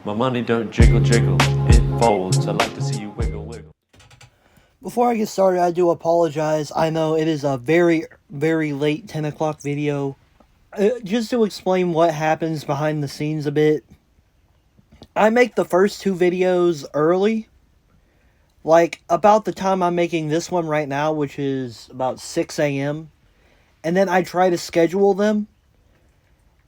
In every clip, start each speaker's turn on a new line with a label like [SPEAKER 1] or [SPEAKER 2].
[SPEAKER 1] My money don't jiggle jiggle, it folds. I like to see you wiggle wiggle.
[SPEAKER 2] Before I get started, I do apologize. I know it is a very, very late 10 o'clock video. Just to explain what happens behind the scenes a bit, I make the first two videos early. Like, about the time I'm making this one right now, which is about 6 a.m. And then I try to schedule them.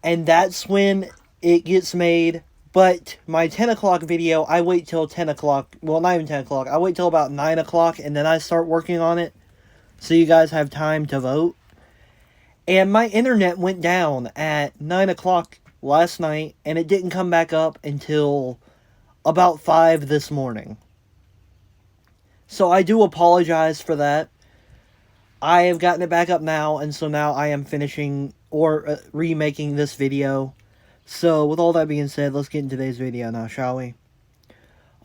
[SPEAKER 2] And that's when it gets made. But my 10 o'clock video, I wait till 10 o'clock. Well, not even 10 o'clock. I wait till about 9 o'clock and then I start working on it. So you guys have time to vote. And my internet went down at 9 o'clock last night. And it didn't come back up until about 5 this morning. So I do apologize for that. I have gotten it back up now. And so now I am finishing or remaking this video. So, with all that being said, let's get into today's video now, shall we?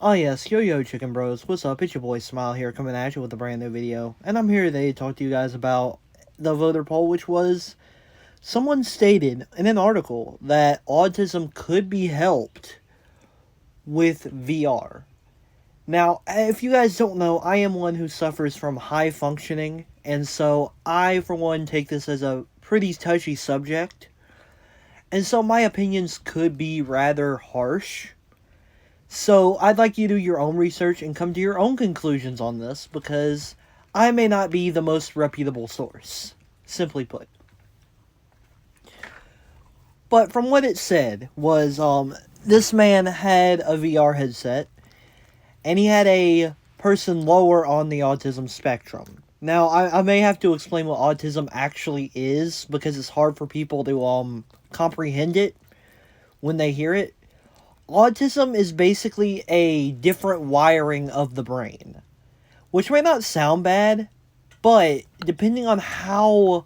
[SPEAKER 2] Oh yes, yo chicken bros, what's up? It's your boy Smile here, coming at you with a brand new video. And I'm here today to talk to you guys about the voter poll, which was, someone stated in an article that autism could be helped with VR. Now, if you guys don't know, I am one who suffers from high functioning, and so I, for one, take this as a pretty touchy subject. And so my opinions could be rather harsh. So I'd like you to do your own research and come to your own conclusions on this, because I may not be the most reputable source, simply put. But from what it said was, this man had a VR headset, and he had a person lower on the autism spectrum. Now, I may have to explain what autism actually is, because it's hard for people to, comprehend it when they hear it. Autism is basically a different wiring of the brain, which may not sound bad, but depending on how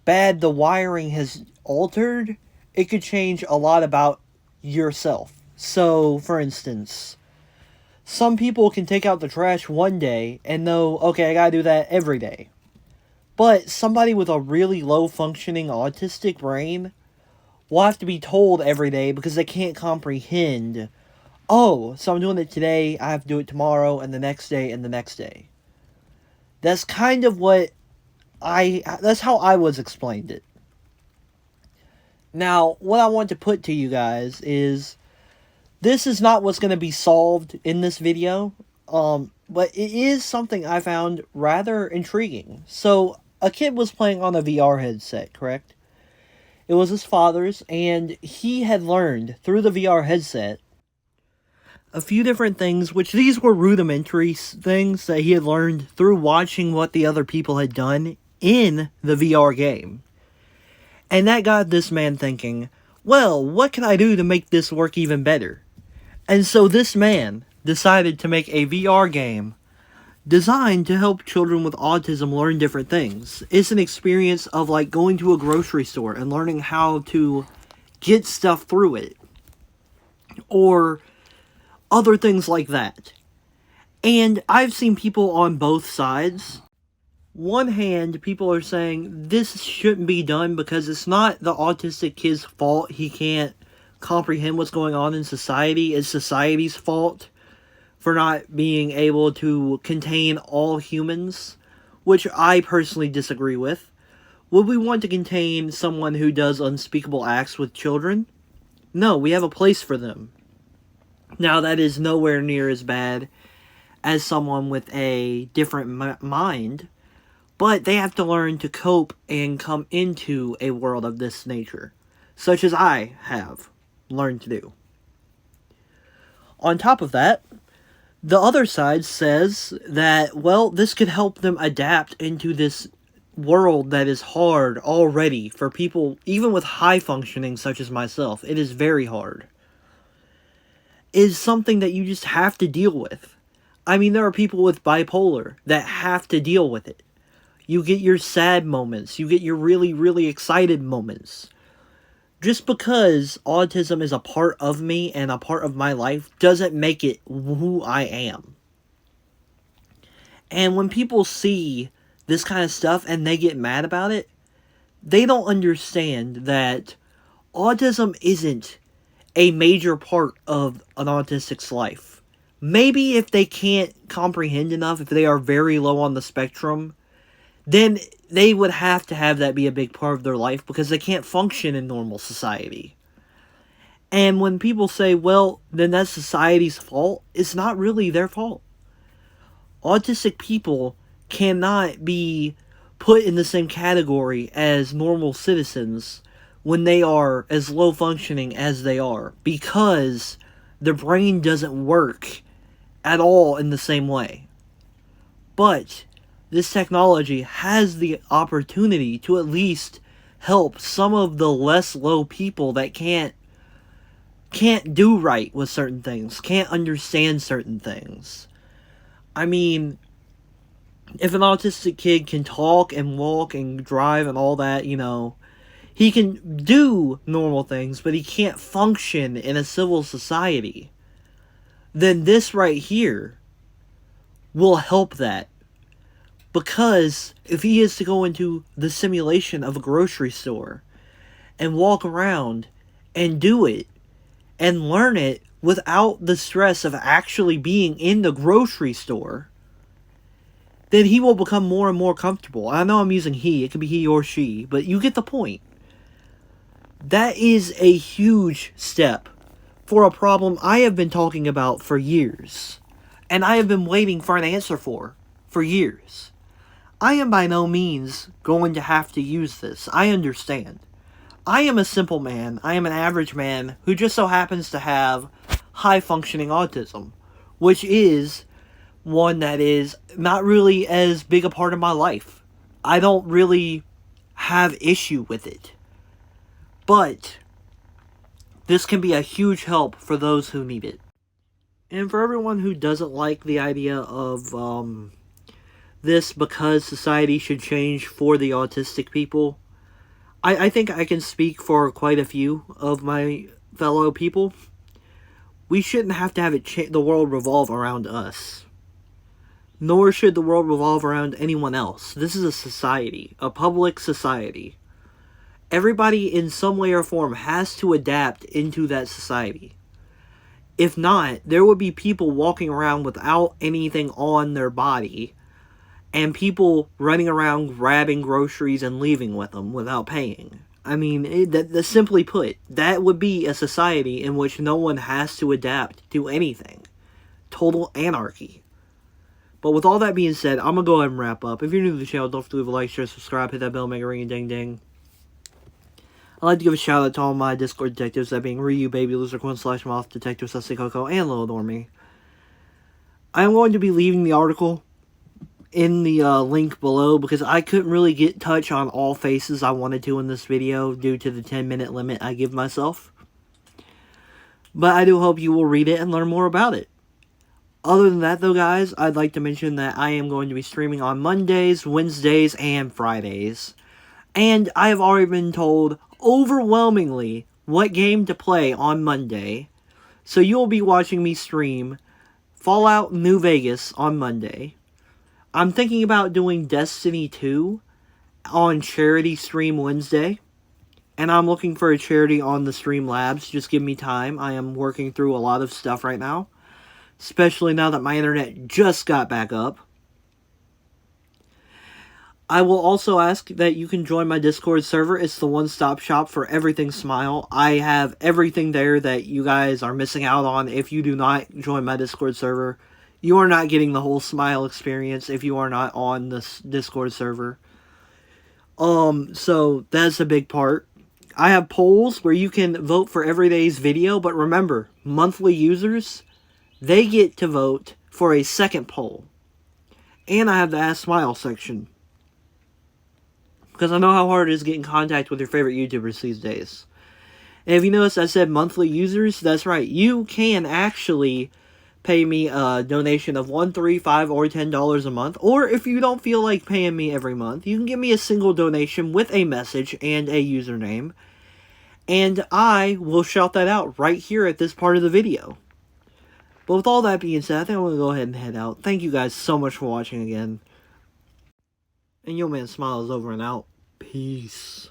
[SPEAKER 2] bad the wiring has altered, it could change a lot about yourself. So, for instance, some people can take out the trash one day and know, okay, I gotta do that every day. But somebody with a really low functioning autistic brain will have to be told every day because they can't comprehend, oh, so I'm doing it today, I have to do it tomorrow, and the next day, and the next day. That's kind of that's how I was explained it. Now, what I want to put to you guys is, this is not what's going to be solved in this video, but it is something I found rather intriguing. So, a kid was playing on a VR headset, correct? It was his father's, and he had learned through the VR headset a few different things, which these were rudimentary things that he had learned through watching what the other people had done in the VR game. And that got this man thinking, well, what can I do to make this work even better? And so this man decided to make a VR game designed to help children with autism learn different things. It's an experience of like going to a grocery store and learning how to get stuff through it, or other things like that. And I've seen people on both sides. One hand, people are saying this shouldn't be done because it's not the autistic kid's fault he can't comprehend what's going on in society. It's society's fault for not being able to contain all humans, which I personally disagree with. Would we want to contain someone who does unspeakable acts with children? No, we have a place for them. Now, that is nowhere near as bad as someone with a different mind, but they have to learn to cope and come into a world of this nature, such as I have learned to do. On top of that, the other side says that, well, this could help them adapt into this world that is hard already for people, even with high functioning such as myself. It is very hard. It is something that you just have to deal with. I mean, there are people with bipolar that have to deal with it. You get your sad moments. You get your really, really excited moments. Just because autism is a part of me and a part of my life doesn't make it who I am. And when people see this kind of stuff and they get mad about it, they don't understand that autism isn't a major part of an autistic's life. Maybe if they can't comprehend enough, if they are very low on the spectrum, then they would have to have that be a big part of their life because they can't function in normal society. And when people say, well, then that's society's fault, it's not really their fault. Autistic people cannot be put in the same category as normal citizens when they are as low functioning as they are, because their brain doesn't work at all in the same way. But this technology has the opportunity to at least help some of the less low people that can't do right with certain things, can't understand certain things. I mean, if an autistic kid can talk and walk and drive and all that, you know, he can do normal things, but he can't function in a civil society, then this right here will help that. Because if he is to go into the simulation of a grocery store and walk around and do it and learn it without the stress of actually being in the grocery store, then he will become more and more comfortable. I know I'm using he, it could be he or she, but you get the point. That is a huge step for a problem I have been talking about for years, and I have been waiting for an answer for years. I am by no means going to have to use this. I understand. I am a simple man. I am an average man who just so happens to have high-functioning autism, which is one that is not really as big a part of my life. I don't really have issue with it. But this can be a huge help for those who need it. And for everyone who doesn't like the idea of this because society should change for the autistic people, I think I can speak for quite a few of my fellow people. We shouldn't have to have the world revolve around us. Nor should the world revolve around anyone else. This is a society, a public society. Everybody in some way or form has to adapt into that society. If not, there would be people walking around without anything on their body, and people running around grabbing groceries and leaving with them without paying. I mean, simply put, that would be a society in which no one has to adapt to anything. Total anarchy. But with all that being said, I'm going to go ahead and wrap up. If you're new to the channel, don't forget to leave a like, share, subscribe, hit that bell, make a ring, and ding ding. I'd like to give a shout out to all my Discord detectives, that being Ryu, Baby Loser, Quinn, /Moth, Detective, Sussy Coco, and Little Dormy. I am going to be leaving the article in the link below because I couldn't really get touch on all faces I wanted to in this video due to the 10-minute limit I give myself. But I do hope you will read it and learn more about it. Other than that, though, guys, I'd like to mention that I am going to be streaming on Mondays, Wednesdays, and Fridays. And I have already been told overwhelmingly what game to play on Monday. So you'll be watching me stream Fallout New Vegas on Monday. I'm thinking about doing Destiny 2 on Charity Stream Wednesday. And I'm looking for a charity on the Streamlabs. Just give me time. I am working through a lot of stuff right now. Especially now that my internet just got back up. I will also ask that you can join my Discord server. It's the one-stop shop for everything Smile. I have everything there that you guys are missing out on if you do not join my Discord server. You are not getting the whole Smile experience if you are not on this Discord server. So that's a big part. I have polls where you can vote for every day's video, but remember, monthly users, they get to vote for a second poll. And I have the Ask Smile section. Because I know how hard it is getting in contact with your favorite YouTubers these days. And if you notice I said monthly users, that's right. You can actually pay me a donation of $1, $3, $5, or $10 a month. Or if you don't feel like paying me every month, you can give me a single donation with a message and a username. And I will shout that out right here at this part of the video. But with all that being said, I think I'm going to go ahead and head out. Thank you guys so much for watching again. And yo man, Smile is over and out. Peace.